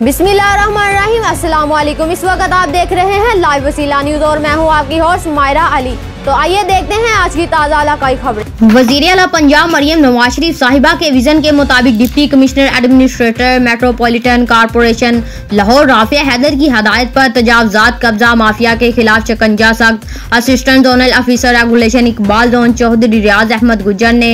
बिस्मिल्लाहिर्रहमानिर्रहीम। अस्सलाम वालेकुम। इस वक्त आप देख रहे हैं लाइव वसीला न्यूज़ और मैं हूं आपकी होस्ट मायरा अली। तो आइए देखते हैं आज की ताज़ा इलाकाई खबरें। वज़ीर आला पंजाब मरियम नवाज शरीफ साहिबा के विजन के मुताबिक deputy commissioner administrator metropolitan corporation Lahore Rafia Haider की हदायत पर तजावजात कब्जा माफिया के खिलाफ शिकंजा सख्त। Assistant zonal officer regulation Iqbal zone Chaudhry Riaz Ahmed Gujjar ने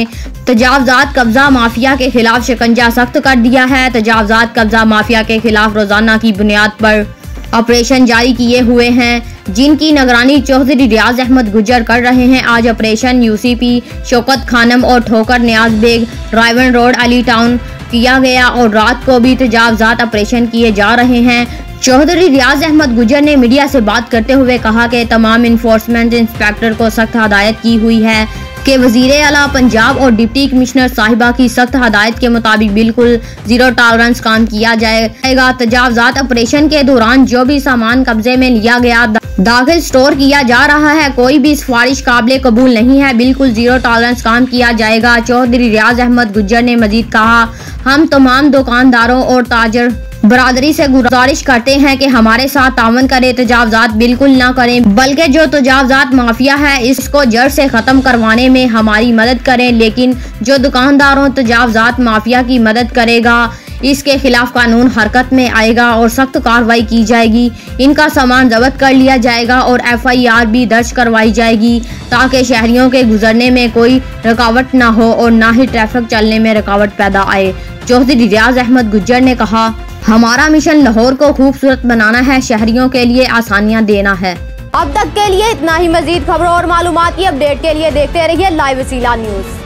तजावजात कब्जा माफिया के खिलाफ शिकंजा सख्त कर दिया है। तजावजात कब्जा माफिया के खिलाफ रोजाना की बुनियाद पर ऑपरेशन जारी किए हुए हैं, जिनकी निगरानी चौधरी रियाज अहमद गुज्जर कर रहे हैं। आज ऑपरेशन यूसीपी शौकत खानम और ठोकर नियाज बेग रायवन रोड अली टाउन किया गया और रात को भी तजावजात ऑपरेशन किए जा रहे हैं। चौधरी रियाज अहमद गुज्जर ने मीडिया से बात करते हुए कहा कि तमाम इन्फोर्समेंट इंस्पेक्टर को सख्त हदायत की हुई है कि वज़ीर आला पंजाब और डिप्टी कमिश्नर साहिबा की सख्त हदायत के मुताबिक बिल्कुल जीरो टॉलरेंस काम किया जाएगा। तजावजात ऑपरेशन के दौरान जो भी सामान कब्जे में लिया गया दाखिल स्टोर किया जा रहा है, कोई भी सिफारिश काबिल कबूल नहीं है, बिल्कुल जीरो टॉलरेंस काम किया जाएगा। चौधरी रियाज अहमद गुज्जर ने मजीद कहा, हम तमाम दुकानदारों और ताजर बरादरी से गुजारिश करते हैं कि हमारे साथ तावन करें, तजावजात बिल्कुल ना करें, बल्कि जो तजावजात माफिया है इसको जड़ से ख़त्म करवाने में हमारी मदद करें। लेकिन जो दुकानदारों तजावजात माफिया की मदद करेगा इसके खिलाफ कानून हरकत में आएगा और सख्त कार्रवाई की जाएगी। इनका सामान जब्त कर लिया जाएगा और FIR भी दर्ज करवाई जाएगी ताकि शहरियों के गुजरने में कोई रुकावट ना हो और ना ही ट्रैफिक चलने में रुकावट पैदा आए। चौधरी रियाज अहमद गुज्जर ने कहा, हमारा मिशन लाहौर को खूबसूरत बनाना है, शहरियों के लिए आसानियां देना है। अब तक के लिए इतना ही। मजीद खबरों और मालूमात की अपडेट के लिए देखते रहिए लाइव वसीला न्यूज़।